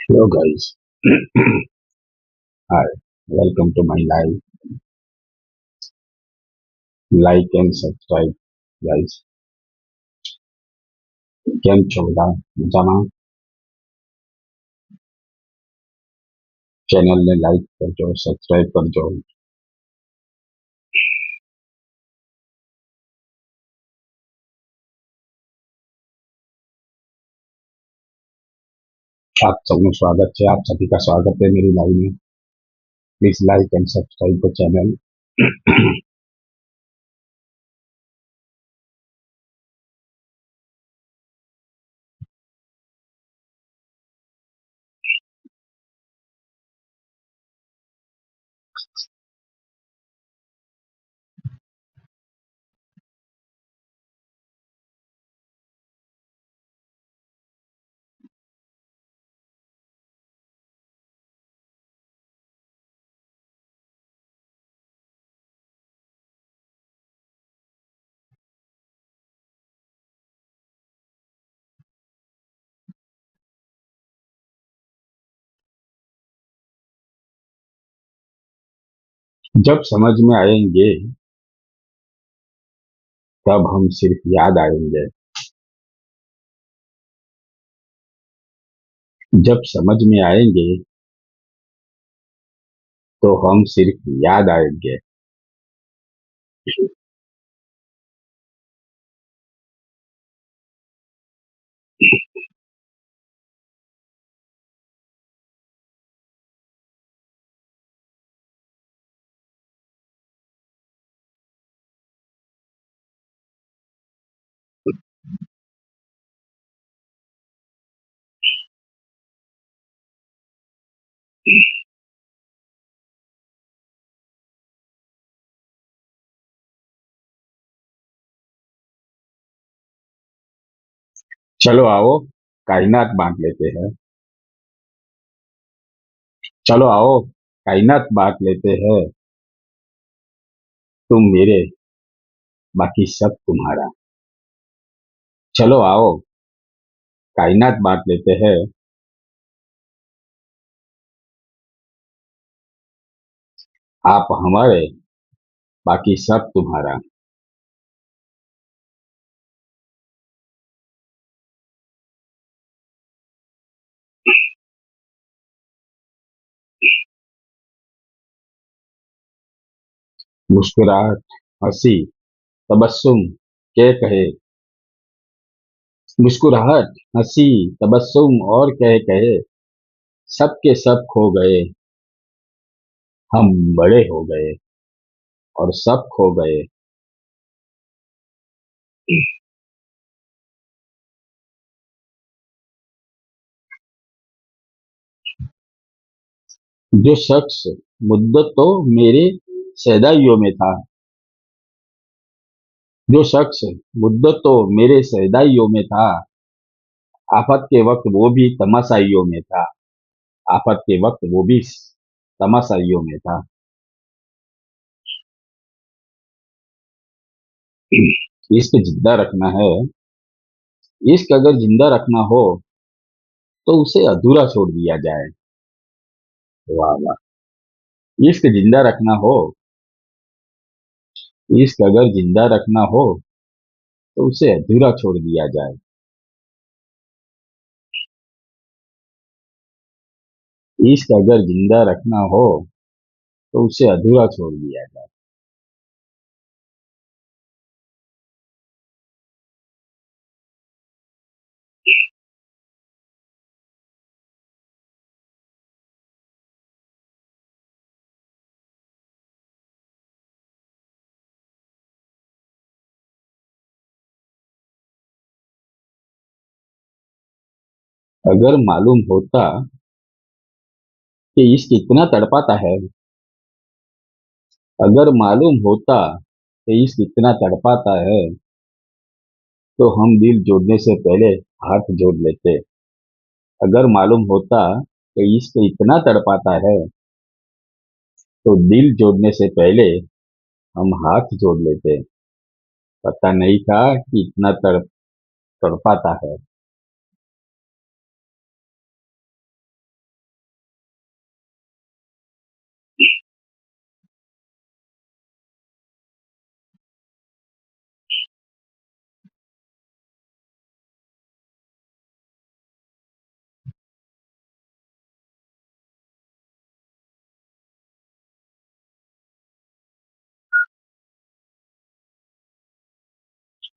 Hello guys. Hi. Welcome to my live. Like and subscribe guys. કેમ છો બધા મજામાં? ચેનલને લાઈક કરજો, સબસ્ક્રાઇબ કરજો. आप सबનું स्वागत है। आप सभी का स्वागत है मेरी लाइव में। Please like and subscribe the channel. जब समझ में आएंगे तब हम सिर्फ याद आएंगे। जब समझ में आएंगे तो हम सिर्फ याद आएंगे। चलो आओ कायनात बांट लेते हैं। चलो आओ कायनात बांट लेते हैं। तुम मेरे, बाकी सब तुम्हारा। चलो आओ कायनात बांट लेते हैं। आप हमारे, बाकी सब तुम्हारा। मुस्कुराहट, हंसी, तबस्सुम, क्या कहे। मुस्कुराहट, हंसी, तबस्सुम और कह कहे, सब के सब खो गए। हम बड़े हो गए और सब खो गए। जो शख्स मुद्दत तो मेरे शहदाइयों में था, जो शख्स मुद्दत तो मेरे शहदाइयों में था, आफत के वक्त वो भी तमाशाइयों में था। आफत के वक्त वो भी तमाशाइयों में था। इश्क जिंदा रखना है, इश्क अगर जिंदा रखना हो तो उसे अधूरा छोड़ दिया जाए। वाह वाह। इश्क जिंदा रखना हो, इश्क अगर जिंदा रखना हो तो उसे अधूरा छोड़ दिया जाए। इश्क अगर जिंदा रखना हो तो उसे अधूरा छोड़ दिया जाए। अगर मालूम होता कि इश्क इतना तड़पाता है, अगर मालूम होता कि इश्क इतना तड़पाता है, तो हम दिल जोड़ने से पहले हाथ जोड़ लेते। अगर मालूम होता कि इश्क इतना तड़पाता है, तो दिल जोड़ने से पहले हम हाथ जोड़ लेते। पता नहीं था कि इतना तड़पाता है।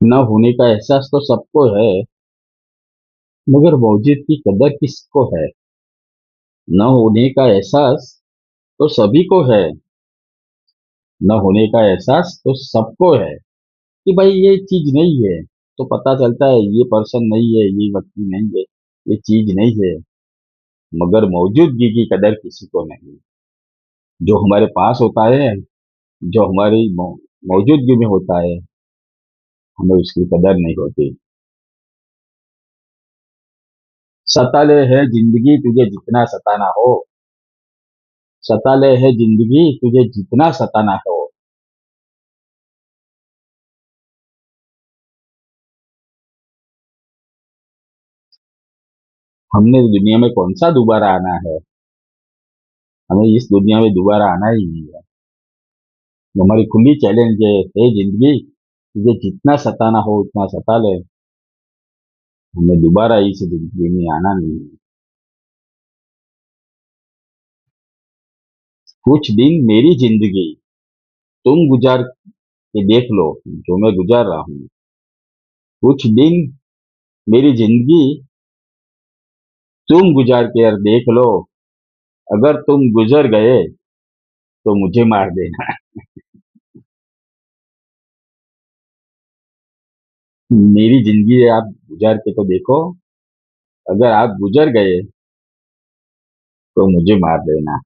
न होने का एहसास तो सबको है, मगर मौजूद की कदर किसको है। न होने का एहसास तो सभी को है, न होने का एहसास तो सबको है कि भाई ये चीज नहीं है। तो पता चलता है ये पर्सन नहीं है, ये व्यक्ति नहीं है, ये चीज नहीं है। मगर मौजूदगी की कदर किसी को नहीं। जो हमारे पास होता है, जो हमारी मौजूदगी में होता है, हमें उसकी कदर नहीं होती। सता ले है जिंदगी तुझे जितना सताना हो, सता ले है जिंदगी तुझे जितना सताना हो। हमने दुनिया में कौन सा दोबारा आना है। हमें इस दुनिया में दोबारा आना ही नहीं है। तो हमारी खुली चैलेंज है, हे जिंदगी तुझे जितना सताना हो उतना सता ले। हमें दोबारा इस जिंदगी में आना नहीं है। कुछ दिन मेरी जिंदगी तुम गुजार के देख लो जो मैं गुजार रहा हूँ। कुछ दिन मेरी जिंदगी तुम गुजार के यार देख लो। अगर तुम गुजर गए तो मुझे मार देना। मेरी जिंदगी आप गुजार के तो देखो। अगर आप गुजर गए तो मुझे मार देना।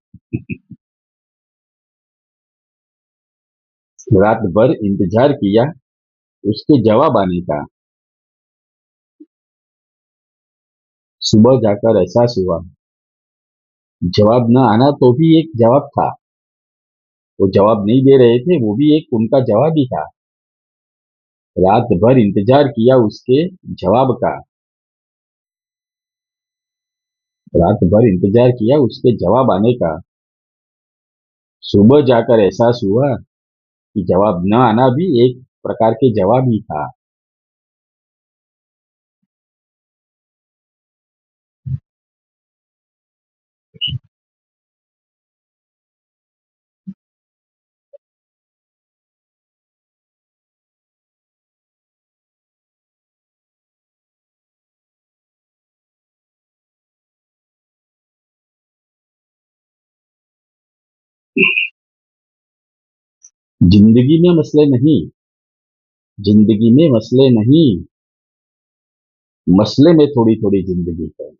रात भर इंतजार किया उसके जवाब आने का। सुबह जाकर एहसास हुआ जवाब न आना तो भी एक जवाब था। वो जवाब नहीं दे रहे थे, वो भी एक उनका जवाब ही था। रात भर इंतजार किया उसके जवाब का। रात भर इंतजार किया उसके जवाब आने का। सुबह जाकर एहसास हुआ कि जवाब न आना भी एक प्रकार के जवाब ही था। जिंदगी में मसले नहीं, जिंदगी में मसले नहीं, मसले में थोड़ी थोड़ी जिंदगी है।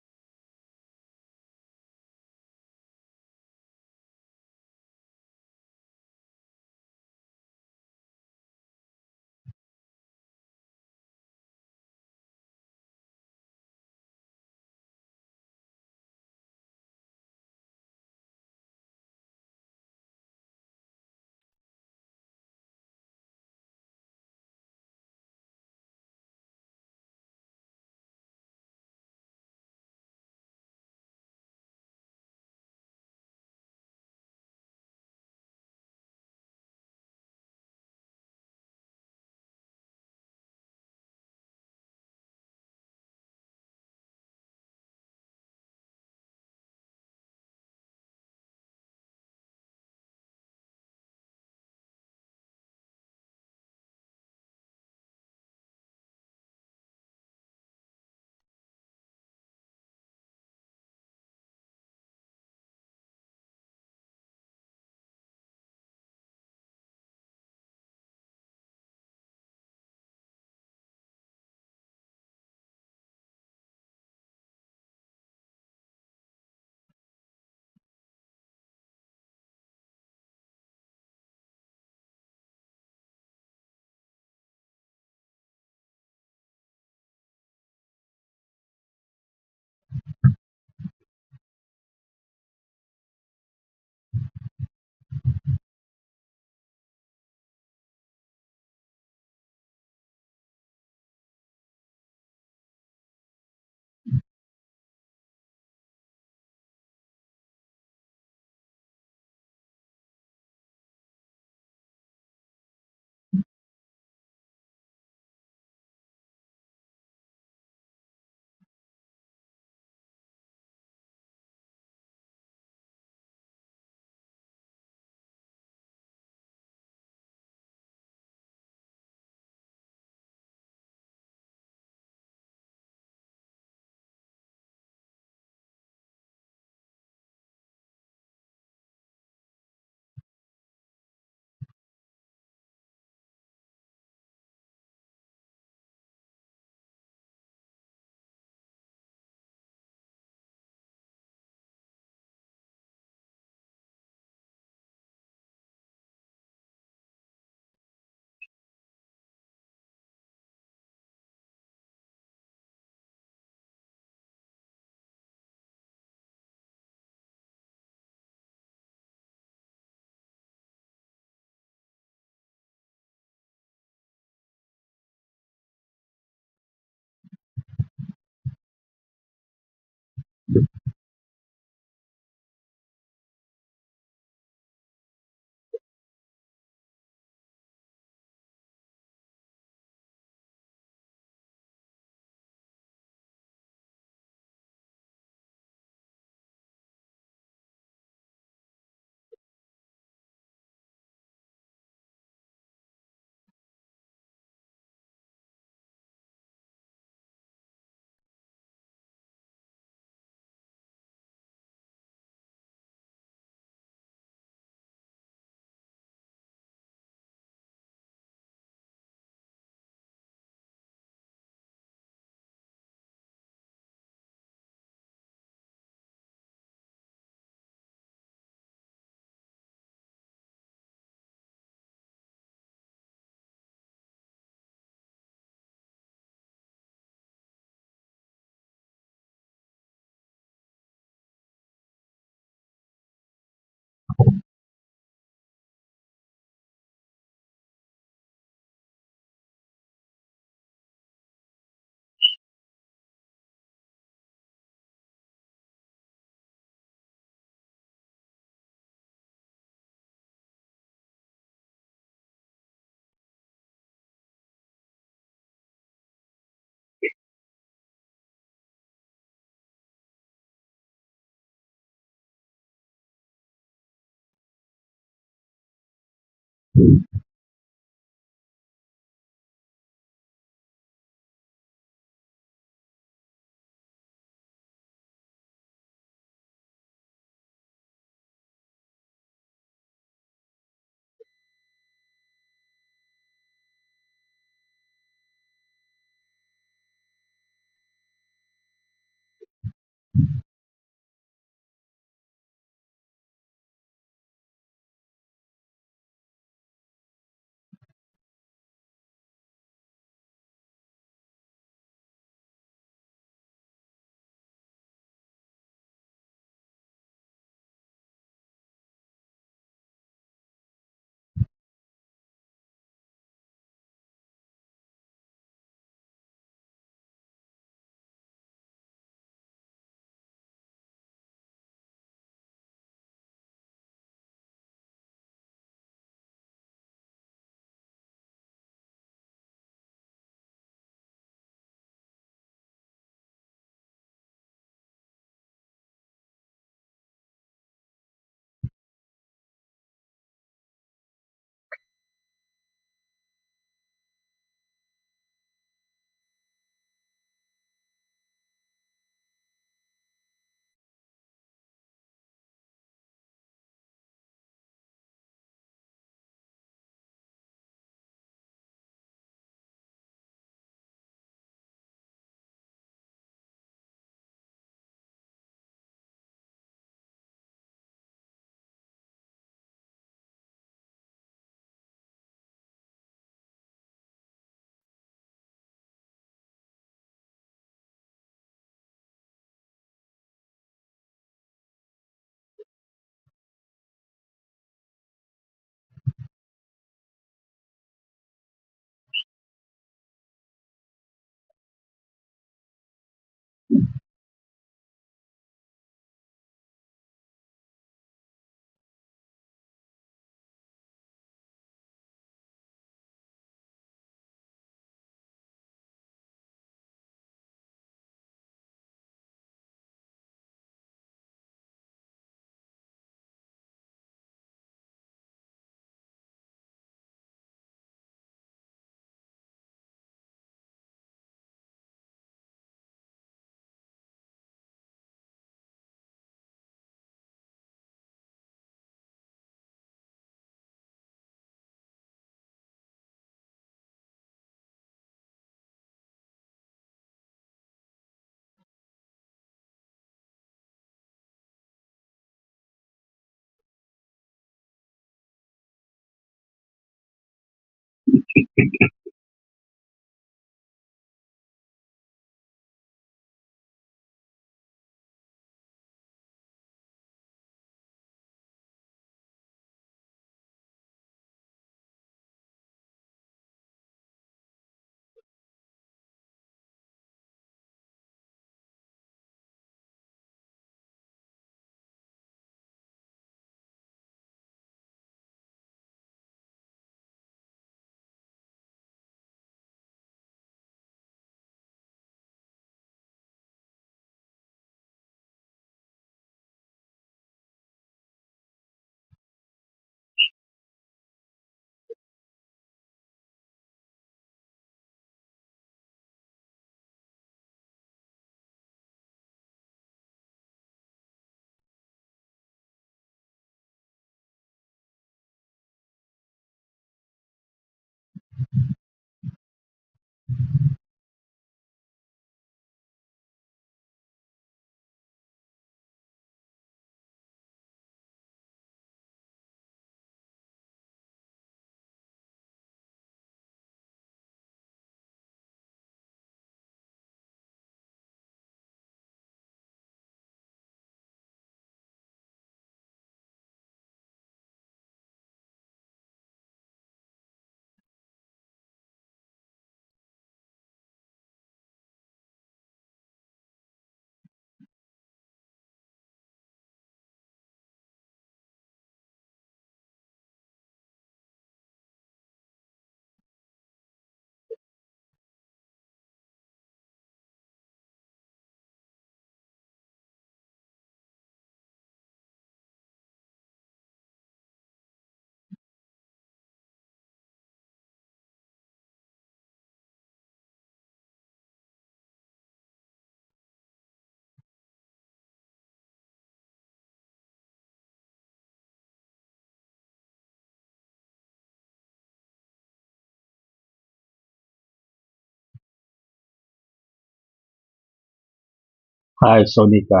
हाय सोनिका।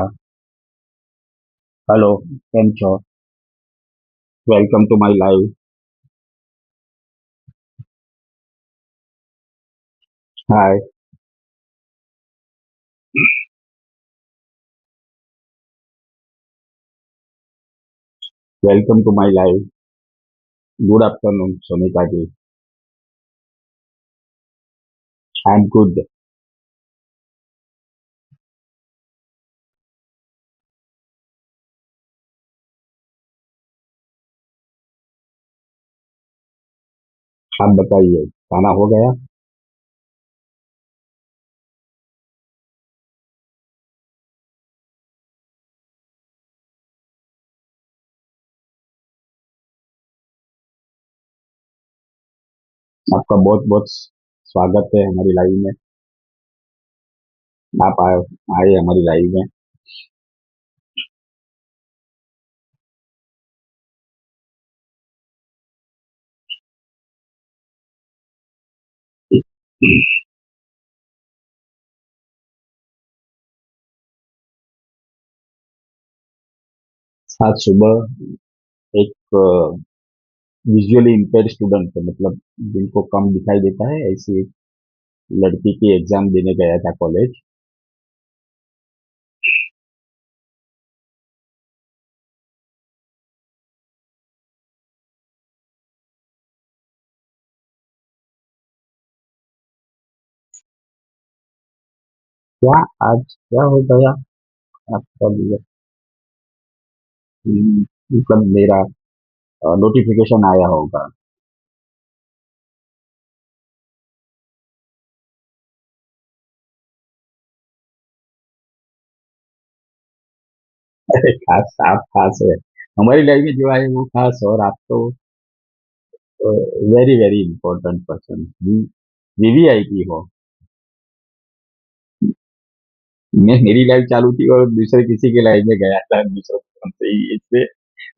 हेलो, केम छो? Welcome to my live. Hi, welcome to my live. Good afternoon Sonika ji. I am good. आप बताइए, खाना हो गया? आपका बहुत बहुत स्वागत है हमारी लाइव में। आप आए आए हमारी लाइव में। आज सुबह एक विजुअली इम्पेयर्ड स्टूडेंट, मतलब जिनको कम दिखाई देता है, ऐसी एक लड़की की एग्जाम देने गया था कॉलेज। क्या? आज क्या हो गया? आपका मतलब मेरा नोटिफिकेशन आया होगा। अरे खास, आप खास है। हमारी लाइफ में जो आए वो खास, और आप तो very very important person, VVIP हो। मैं, मेरी लाइफ चालू थी और दूसरे किसी की लाइफ में गया था, दूसरे फोन से ही, इससे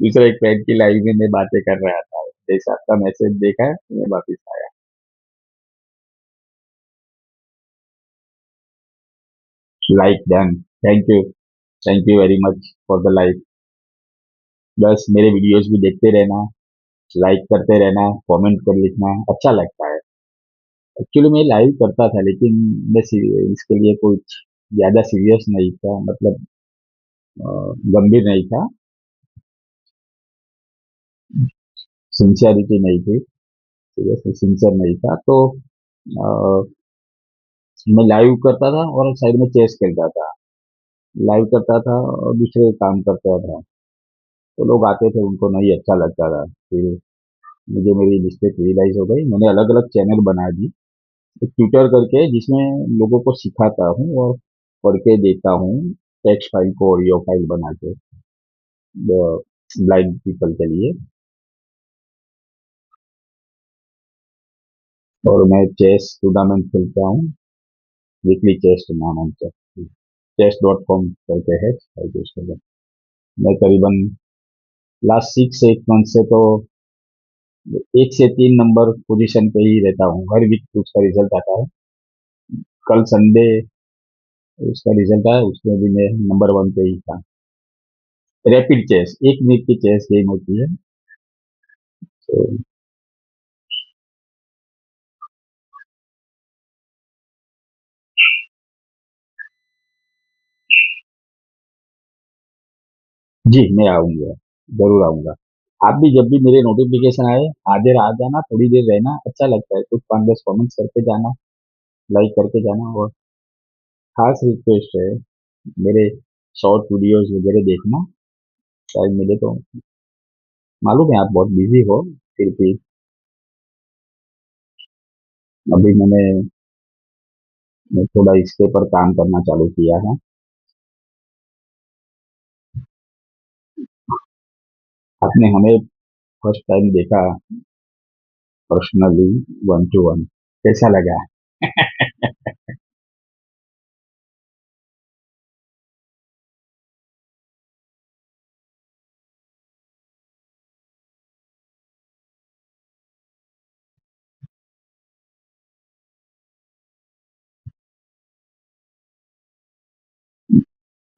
दूसरे एक फ्रेंड की लाइफ में मैं बातें कर रहा था। जैसे आपका मैसेज देखा मैं वापस आया। Like done. Thank you. Thank you very much for the like. बस मेरे वीडियोस भी देखते रहना, लाइक करते रहना, कमेंट कर लिखना, अच्छा लगता है। एक्चुअली मैं लाइव करता था, लेकिन मैं इसके लिए कुछ ज्यादा सीरियस नहीं था, मतलब गंभीर नहीं था, सिंसियरिटी नहीं थी, सीरियसली सिंसियर नहीं था। तो मैं लाइव करता था और साइड में चेस खेलता था। लाइव करता था और दूसरे काम करता था। तो लोग आते थे, उनको नहीं अच्छा लगता था। फिर मुझे मेरी मिस्टेक रियलाइज हो गई, मैंने अलग अलग चैनल बना दी, एक ट्यूटर करके, जिसमें लोगों को सिखाता हूँ और पढ़ के देता हूँ, टेक्स्ट फाइल को ऑडियो फाइल बना के, ब्लाइंड पीपल के लिए। और मैं चेस टूर्नामेंट खेलता हूँ, वीकली चेस टूर्नामेंट, chess.com करके है, मैं करीबन लास्ट 6 8 मंथ से तो 1 से 3 नंबर पोजीशन पे ही रहता हूँ। हर वीक उसका रिजल्ट आता है। कल संडे उसका रिजल्ट आया, उसमें भी मैं नंबर 1 पे ही था। रैपिड चेस, 1 मिनट की चेस गेम होती है। तो जी, मैं आऊंगा, जरूर आऊंगा। आप भी जब भी मेरे नोटिफिकेशन आए, आधे आ जाना, थोड़ी देर रहना, अच्छा लगता है, कुछ 5 10 कमेंट्स करके जाना, लाइक करके जाना। और खास रिक्वेस्ट है, मेरे शॉर्ट वीडियोस वगैरह देखना, शायद मिले तो। मालूम है आप बहुत बिजी हो, फिर भी अभी मैं थोड़ा इसके पर काम करना चालू किया है। आपने हमें फर्स्ट टाइम देखा पर्सनली, 1 to 1, कैसा लगा?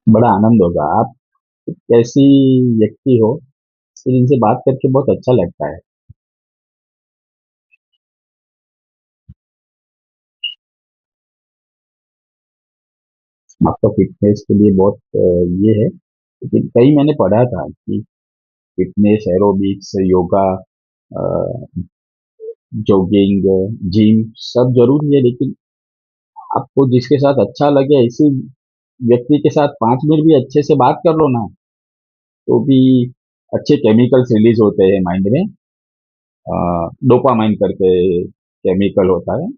बड़ा आनंद होगा। आप कैसी व्यक्ति हो, फिर इनसे बात करके बहुत अच्छा लगता है। आपका फिटनेस के लिए बहुत ये है, लेकिन कहीं मैंने पढ़ा था कि fitness, aerobics, yoga, jogging, gym सब जरूरी है, लेकिन आपको जिसके साथ अच्छा लगे ऐसे व्यक्ति के साथ 5 मिनट भी अच्छे से बात कर लो ना, तो भी अच्छे केमिकल्स रिलीज होते हैं माइंड में। डोपामाइन करके केमिकल होता है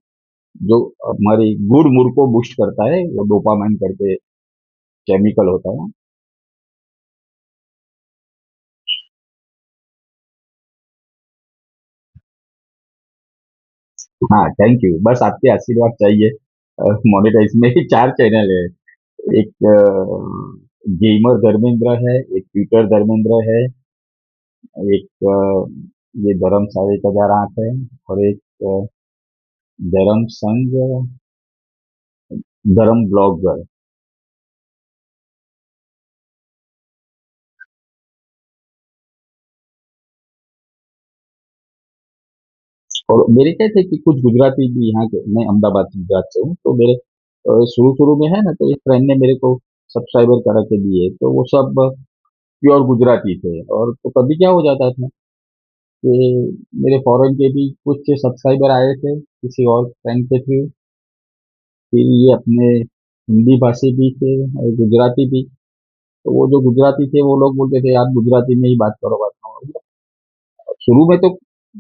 जो हमारी गुड मूड को बूस्ट करता है, वो डोपामाइन करके केमिकल होता है। हाँ, थैंक यू। बस आपके आशीर्वाद चाहिए। मोनेटाइज में ही 4 चैनल है। एक गेमर धर्मेंद्र है, एक ट्विटर धर्मेंद्र है, एक ये धर्म साई का जा रहा है, और एक धर्म संघ, धर्म ब्लॉगर। और मेरे क्या थे कि कुछ गुजराती भी यहाँ के, मैं अहमदाबाद गुजरात से हूँ, तो मेरे शुरू शुरू में है ना, तो एक फ्रेंड ने मेरे को सब्सक्राइबर करा के दिए, तो वो सब प्योर गुजराती थे। और तो कभी क्या हो जाता था कि मेरे फॉरेन के भी कुछ सब्सक्राइबर आए थे किसी और फ्रेंड के थ्रू, फिर ये अपने हिंदी भाषी भी थे और गुजराती भी। तो वो जो गुजराती थे वो लोग बोलते थे, आप गुजराती में ही बात करो। शुरू में तो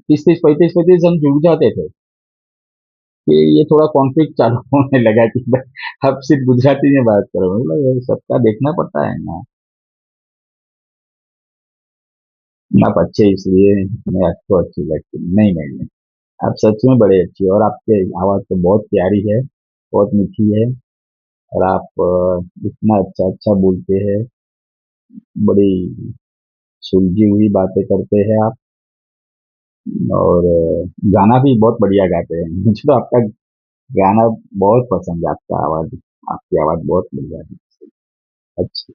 30 30 35 35 हम जुड़ जाते थे, कि ये थोड़ा कॉन्फ्लिक्ट चालू होने लगा कि भाई अब सिर्फ गुजराती में बात करो, मतलब ये सबका देखना पड़ता है ना। आप अच्छे इसलिए मैं आपको अच्छी लगती, नहीं नहीं नहीं, आप सच में बड़े अच्छी हो, और आपकी आवाज़ तो बहुत प्यारी है, बहुत मीठी है। और आप इतना अच्छा अच्छा बोलते हैं, बड़ी सुलझी हुई बातें करते हैं आप। और गाना भी बहुत बढ़िया गाते हैं। मुझे तो आपका गाना बहुत पसंद है, आपका आवाज़, आपकी आवाज़ बहुत बढ़िया है। अच्छा,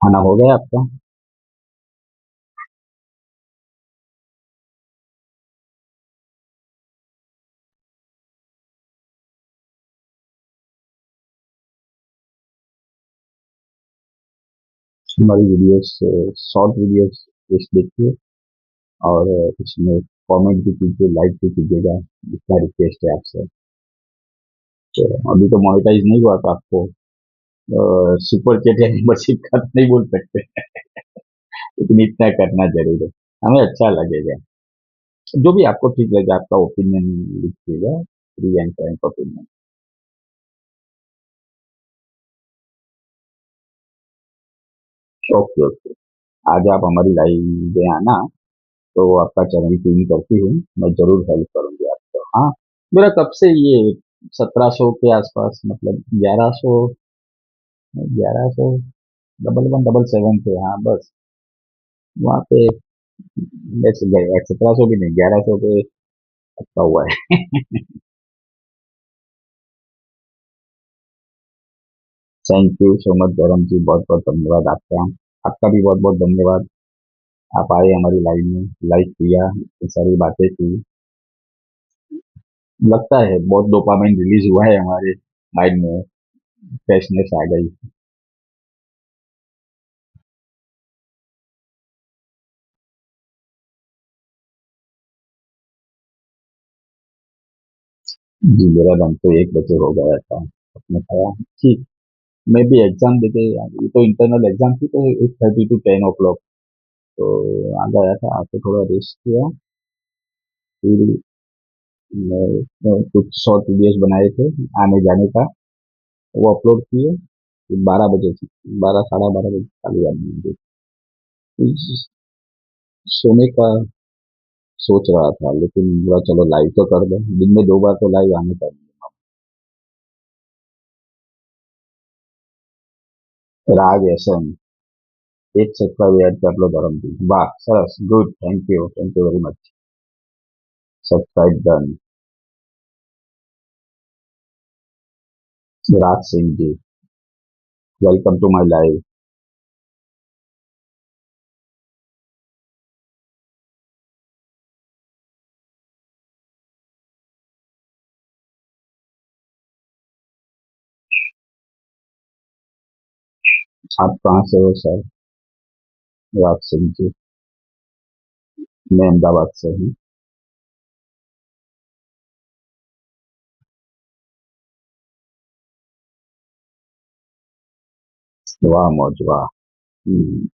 खाना हो गया आपका? हमारी वीडियोस, शॉर्ट वीडियोस देखिए, और इसमें कमेंट भी कीजिए, लाइक भी कीजिएगा, इतना रिक्वेस्ट है आपसे। तो अभी तो मोनेटाइज नहीं हुआ, तो आपको सुपर चैट या मेंबरशिप का तो नहीं बोल सकते, लेकिन इतना करना जरूर है, हमें अच्छा लगेगा। जो भी आपको ठीक लगे, आपका ओपिनियन लिखिएगा, free and Frank opinion. Okay okay. आज आप हमारी लाइव में आना, तो आपका चैनल पिन करती हूँ, मैं जरूर हेल्प करूंगी आपको। हाँ, मेरा कब से ये 1700 के आसपास, मतलब 1100, 1100 1177 थे, हाँ बस वहाँ पे। बस गए 1700 भी नहीं, 1100 पे अटका हुआ है। Thank you so much Gaurav ji, बहुत बहुत धन्यवाद आपका। आपका भी बहुत बहुत धन्यवाद। आप आए हमारी लाइव में, लाइक किया, ये सारी बातें की। लगता है बहुत डोपामाइन रिलीज हुआ है हमारे माइंड में, फ्रेशनेस आ गई। जी, मेरा दम तो 1 बजे हो गया था, अपने खाया। ठीक, मैं भी एग्जाम देके, ये तो इंटरनल एग्जाम थी, तो 8:30 to 10 o'clock, तो आ गया था, आके थोड़ा रेस्ट किया। फिर मैं कुछ शॉर्ट वीडियोस बनाए थे आने जाने का, वो अपलोड किए। फिर 12 बजे से, 12 साढ़े 12 बजे खाली आने लगे। फिर सोने का सोच रहा था, लेकिन बोला चलो लाइव तो कर दो, दिन में 2 बार तो लाइव आने चाहिए। राग एसएम। एक सब्सक्राइब ऐड कर लो धर्मजी, वाह सरस, good, thank you very much. Subscribe done. Raj Singh ji, welcome to my live. आप कहाँ से हो सर? राज सिंह जी, मैं अहमदाबाद से हूँ। वाह मौज वाह। हम्म,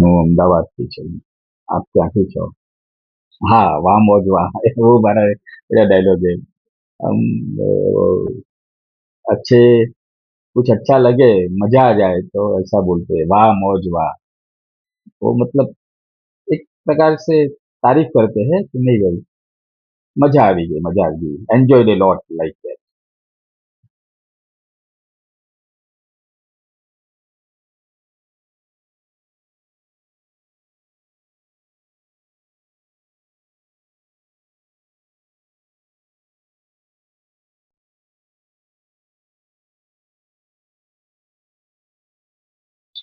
હું અમદાવાદથી છું। આપ ક્યાંથી છો? हाँ, वाह मौज वाह। वो हमारा मेरा डायलॉग है। हम अच्छे, कुछ अच्छा लगे, मजा आ जाए तो ऐसा बोलते हैं, वाह मौज वाह। वो मतलब एक प्रकार से तारीफ करते हैं कि नहीं भाई, मजा आ गई, मजा आ गई, enjoy the lot like that.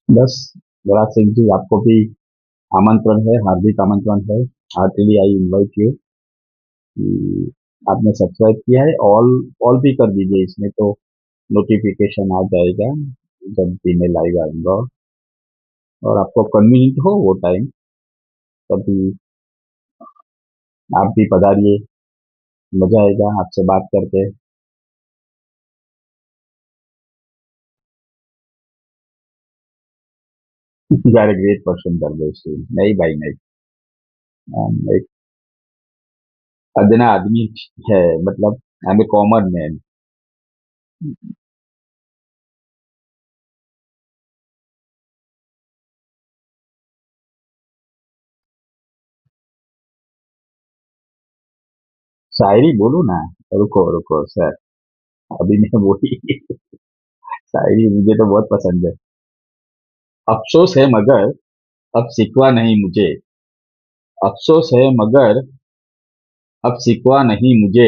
बस युवराज सिंह जी, आपको भी आमंत्रण है, हार्दिक आमंत्रण है। हार्टली आई इनवाइट यू कि आपने सब्सक्राइब किया है, ऑल ऑल भी कर दीजिए, इसमें तो नोटिफिकेशन आ जाएगा जब भी मैं लाइव आऊंगा। और आपको कन्वीनियंट हो वो टाइम, तभी आप भी पधारिए, मजा आएगा आपसे बात करके। You are a great person Darvesh Singh. नहीं भाई नहीं, एक अदना आदमी है, मतलब I am a common man. शायरी बोलो ना। रुको रुको सर, अभी मैं वही शायरी मुझे तो बहुत पसंद है। अफसोस है मगर अब सिकवा नहीं मुझे, अफसोस है मगर अब सिकवा नहीं मुझे,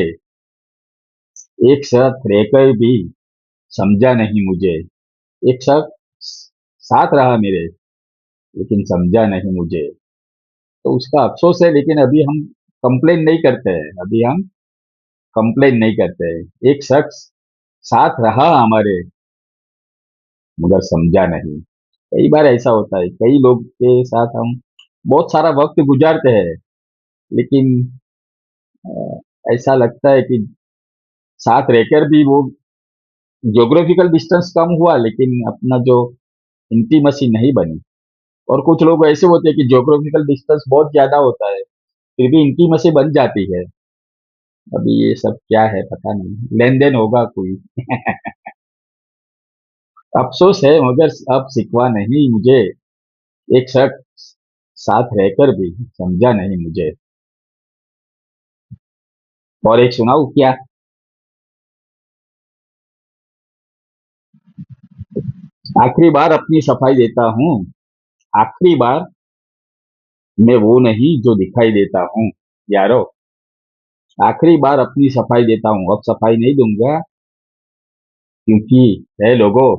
एक साथ रहकर भी समझा नहीं मुझे। एक शख्स साथ रहा मेरे, लेकिन समझा नहीं मुझे, तो उसका अफसोस है, लेकिन अभी हम कंप्लेन नहीं करते हैं, अभी हम कंप्लेन नहीं करते हैं। एक शख्स साथ रहा हमारे, मगर समझा नहीं। कई बार ऐसा होता है, कई लोग के साथ हम बहुत सारा वक्त गुजारते हैं, लेकिन ऐसा लगता है कि साथ रहकर भी वो ज्योग्राफिकल डिस्टेंस कम हुआ, लेकिन अपना जो इंटीमेसी नहीं बनी। और कुछ लोग ऐसे होते हैं कि ज्योग्राफिकल डिस्टेंस बहुत ज्यादा होता है, फिर भी इंटीमेसी बन जाती है। अभी ये सब क्या है पता नहीं, लेन देन होगा कोई। अफसोस है मगर अब सिकवा नहीं मुझे, एक शख्स साथ रहकर भी समझा नहीं मुझे। और एक सुनाऊ क्या? आखिरी बार अपनी सफाई देता हूँ, आखिरी बार मैं वो नहीं जो दिखाई देता हूँ यारो, आखिरी बार अपनी सफाई देता हूँ, अब सफाई नहीं दूंगा, क्योंकि है लोगों,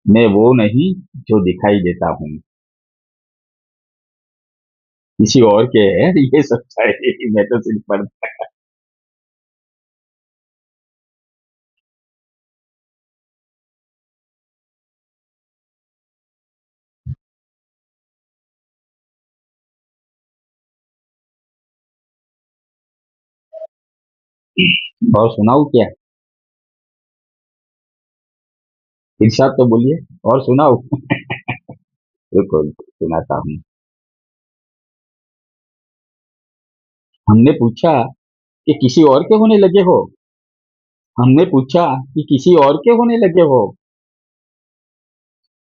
मैं वो नहीं जो दिखाई देता हूँ। किसी और के है ये सब शायरी, मैं तो सिर्फ पढ़। और सुनाऊ क्या? इरशाद तो बोलिए, और सुनाऊ। रुको सुनाता हूँ। हमने पूछा कि किसी और के होने लगे हो, हमने पूछा कि किसी और के होने लगे हो,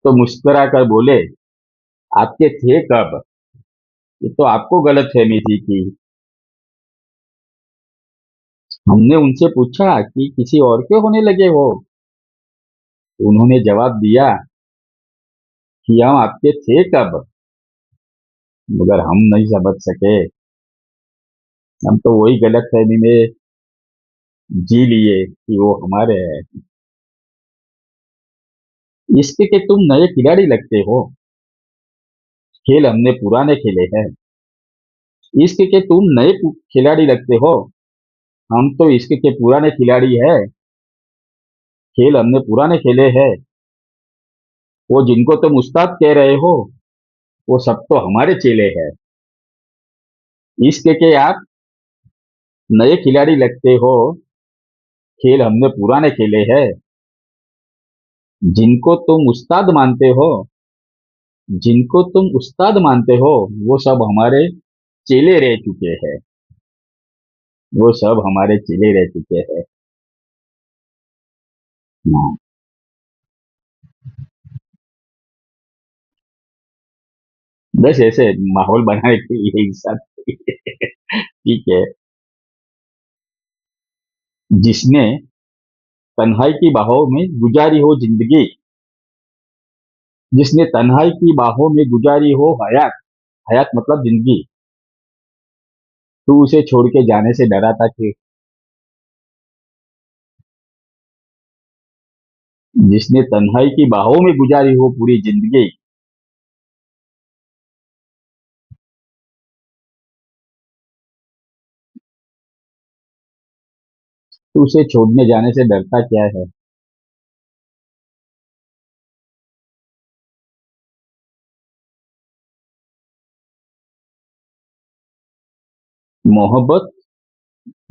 तो मुस्कुरा कर बोले आपके थे कब, ये तो आपको गलत फहमी थी कि हमने उनसे पूछा कि किसी और के होने लगे हो, तो उन्होंने जवाब दिया कि हम आपके थे कब। मगर हम नहीं समझ सके। हम तो वही गलतफहमी में जी लिए कि वो हमारे हैं। इश्क के तुम नए खिलाड़ी लगते हो, खेल हमने पुराने खेले हैं। इश्क के तुम नए खिलाड़ी लगते हो, हम तो इश्क के पुराने खिलाड़ी है। खेल हमने पुराने खेले हैं। वो जिनको तुम उस्ताद कह रहे हो, वो सब तो हमारे चेले हैं। इश्क के आप नए खिलाड़ी लगते हो, खेल हमने पुराने खेले हैं। जिनको तुम उस्ताद मानते हो, जिनको तुम उस्ताद मानते हो, वो सब हमारे चेले रह चुके हैं। वो सब हमारे चेले रह चुके हैं। हाँ, बस ऐसे माहौल बनाने के लिए इंसान। ठीक है। जिसने तन्हाई की बाहों में गुजारी हो जिंदगी, जिसने तन्हाई की बाहों में गुजारी हो हयात, हयात मतलब जिंदगी, तू उसे छोड़ के जाने से डरा था कि। जिसने तन्हाई की बाहों में गुजारी हो पूरी जिंदगी, तो उसे छोड़ने जाने से डरता क्या है। मोहब्बत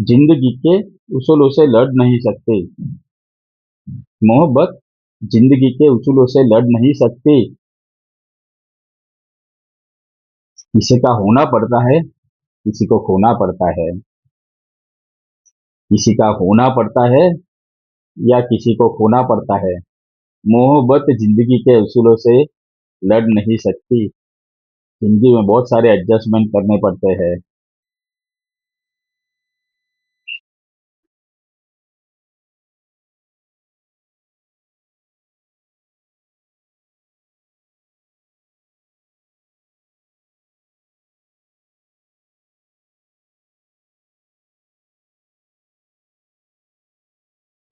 जिंदगी के उसूलों से लड़ नहीं सकती। मोहब्बत जिंदगी के उसूलों से लड़ नहीं सकती। किसी का होना पड़ता है, किसी को खोना पड़ता है। किसी का होना पड़ता है या किसी को खोना पड़ता है। मोहब्बत जिंदगी के उसूलों से लड़ नहीं सकती। जिंदगी में बहुत सारे एडजस्टमेंट करने पड़ते हैं।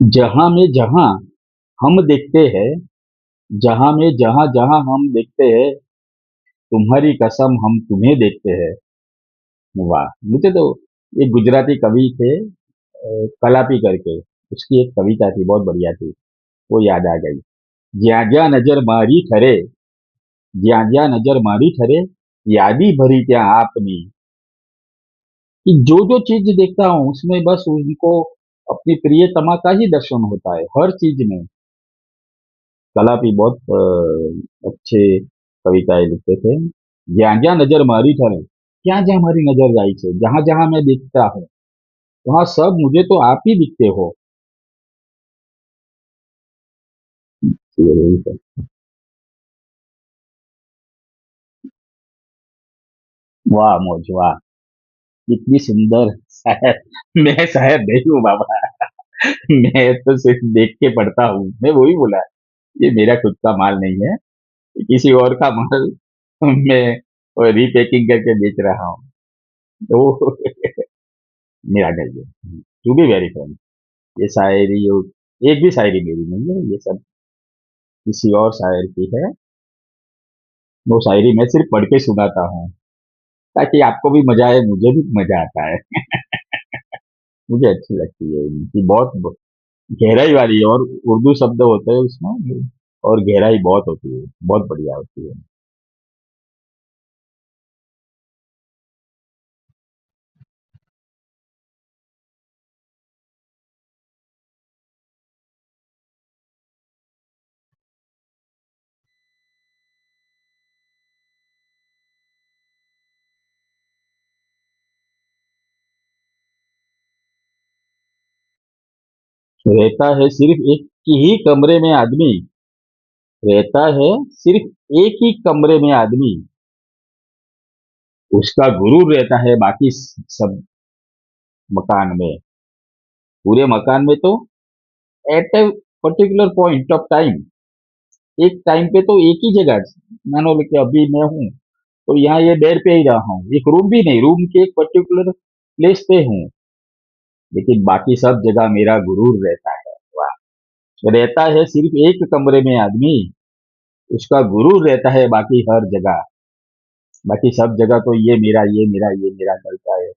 जहां में जहां हम देखते हैं, जहां में जहां जहां हम देखते हैं, तुम्हारी कसम हम तुम्हें देखते हैं। वाह, मुझे तो एक गुजराती कवि थे, कलापी करके, उसकी एक कविता थी, बहुत बढ़िया थी, वो याद आ गई। ज्या ज्या नजर मारी ठरे, ज्या ज्या नजर मारी ठरे, यादी भरी त्या आपनी। कि जो जो चीज देखता हूँ उसमें बस उनको अपनी प्रियतमा का ही दर्शन होता है, हर चीज में। कलापी बहुत अच्छे कविताएं लिखते थे। ज्યાં જ્યાં नजर मारी ठरे, ત્યાં જ્યાં हमारी नजर जाई છે, जहां जहां मैं दिखता हूँ वहां सब मुझे तो आप ही दिखते हो। यही है। वाह मौज वाह, इतनी सुंदर शायर। मैं शायर नहीं हूँ बाबा। मैं तो सिर्फ देख के पढ़ता हूँ, मैं वही बोला। ये मेरा खुद का माल नहीं है, ये किसी और का माल। मैं रीपैकिंग करके बेच रहा हूँ। तो मेरा नहीं है। टू बी वेरी फ्रेंक, ये शायरी एक भी शायरी मेरी नहीं है, ये सब किसी और शायर की है। वो शायरी मैं सिर्फ पढ़ के सुनाता हूँ, ताकि आपको भी मजा आए, मुझे भी मजा आता है। मुझे अच्छी लगती है इनकी, बहुत गहराई वाली है, और उर्दू शब्द होते हैं उसमें, और गहराई बहुत होती है, बहुत बढ़िया होती है। रहता है सिर्फ एक ही कमरे में आदमी, रहता है सिर्फ एक ही कमरे में आदमी, उसका गुरूर रहता है बाकी सब मकान में। पूरे मकान में तो at a particular point of time, एक टाइम पे तो एक ही जगह, मान लो कि अभी मैं हूँ तो यहाँ ये बेड पे ही रहा हूँ, एक रूम भी नहीं, रूम के एक पर्टिकुलर प्लेस पे हूँ, लेकिन बाकी सब जगह मेरा गुरूर रहता है। वाह। रहता है सिर्फ एक कमरे में आदमी, उसका गुरूर रहता है बाकी हर जगह, बाकी सब जगह तो ये मेरा, ये मेरा, ये मेरा चलता है।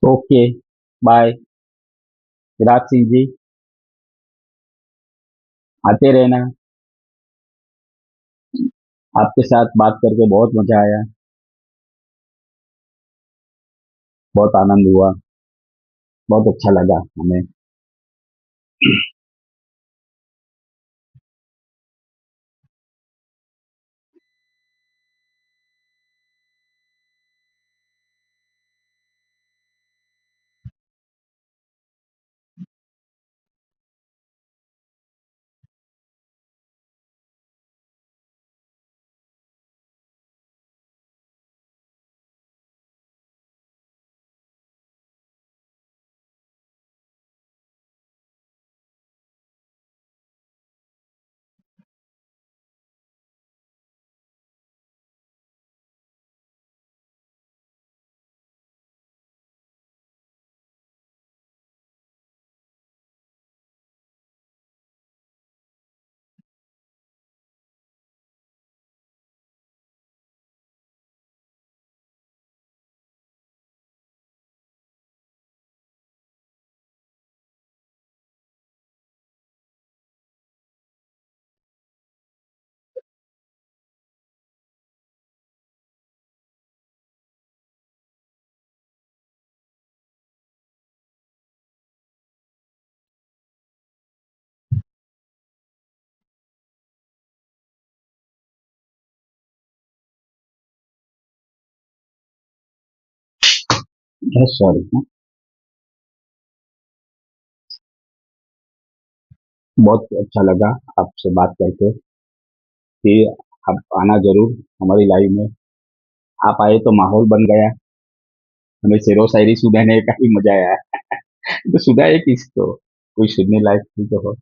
Okay, bye. विराट सिंह जी, आते रहना। आपके साथ बात करके बहुत मजा आया, बहुत आनंद हुआ, बहुत अच्छा लगा हमें। सॉरी। बहुत अच्छा लगा आपसे बात करके। फिर आप आना जरूर हमारी लाइव में। आप आए तो माहौल बन गया, हमें शेरो शायरी सुनाने का भी मजा आया। तो सुनाए किसको, कोई सुनने लायक भी तो हो।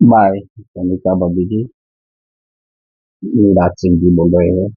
बाय। सोनिका बबी जी, युवराज सिंह जी बोल रहे हैं।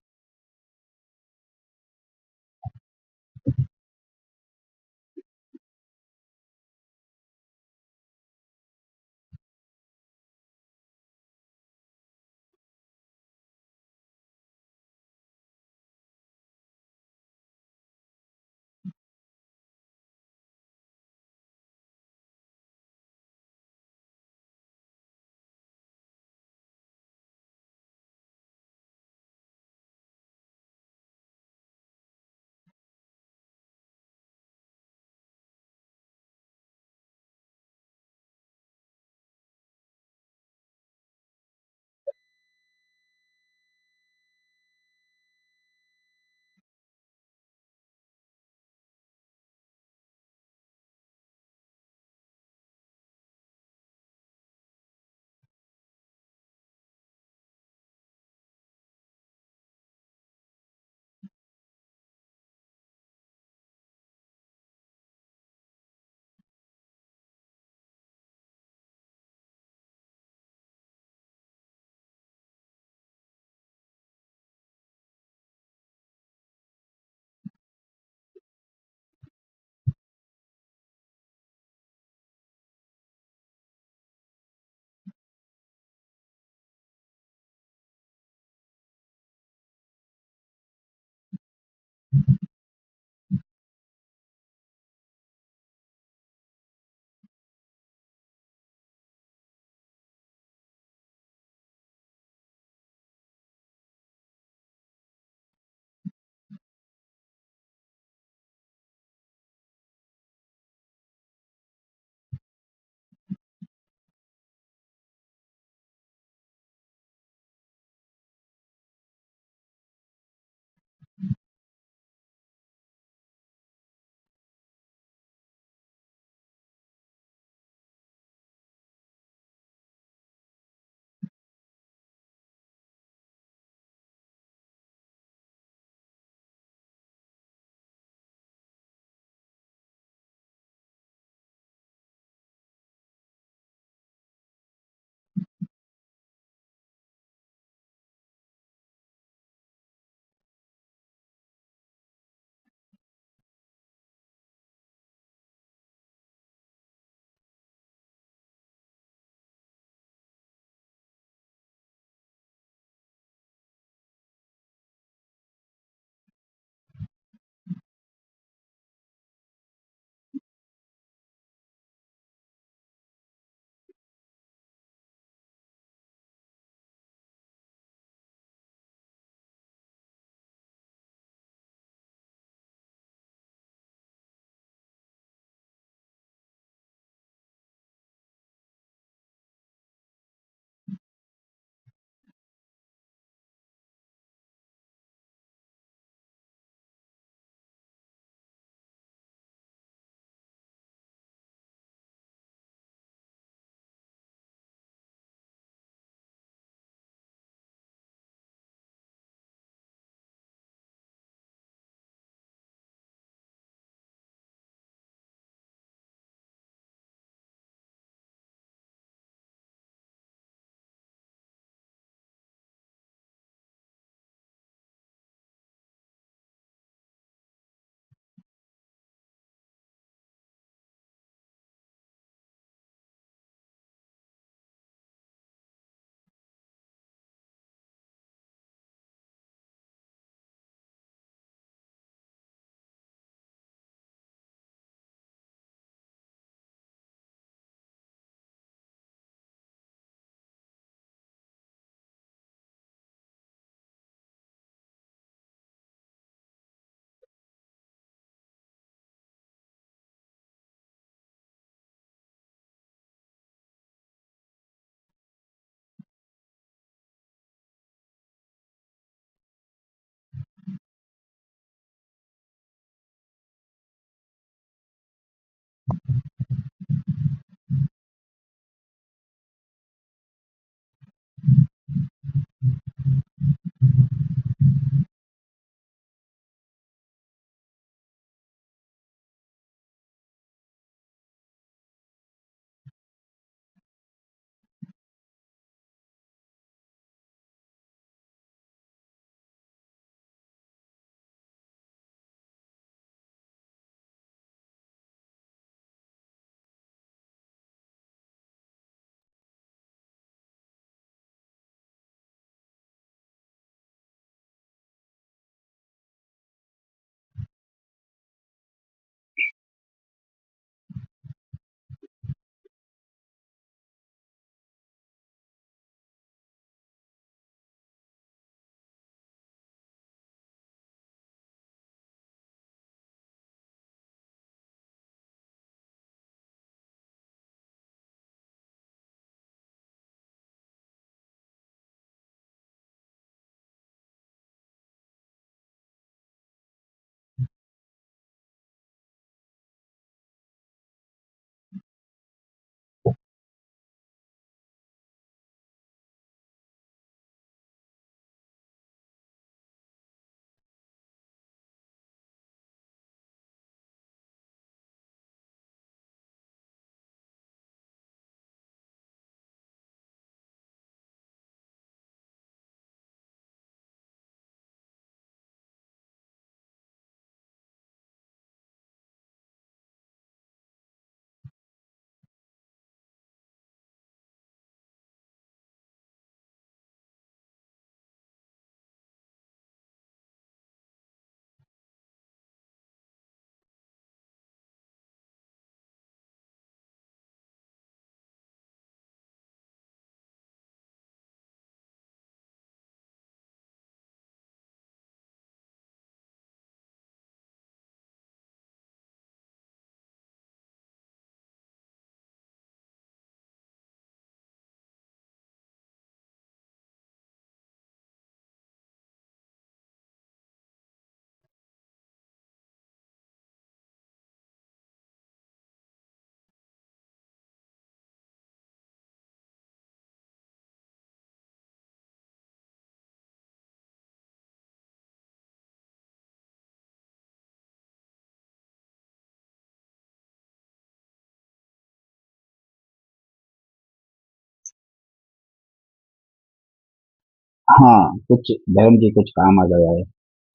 हाँ, कुछ धर्म के कुछ काम आ गया है।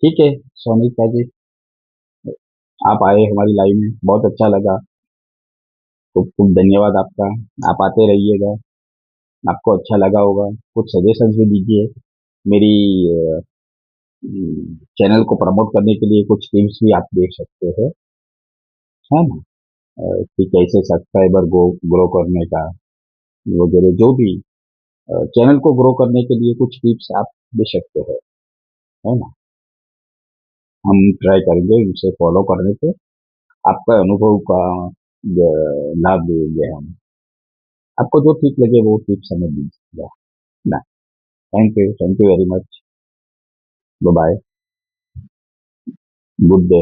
ठीक है सोनिका जी, आप आए हमारी लाइफ में, बहुत अच्छा लगा। खूब खूब धन्यवाद आपका। आप आते रहिएगा, आपको अच्छा लगा होगा। कुछ सजेशंस भी दीजिए। मेरी चैनल को प्रमोट करने के लिए कुछ टिप्स भी आप देख सकते हैं, है ना। कि कैसे सब्सक्राइबर ग्रो करने का वगैरह, जो भी चैनल को ग्रो करने के लिए कुछ टिप्स आप दे सकते हैं, है ना। हम ट्राई करेंगे उसे फॉलो करने पे, आपका अनुभव का लाभ लेंगे हम। आपको जो ठीक लगे वो टिप्स हमें दीजिएगा ना। Thank you very much. Bye bye. Good day.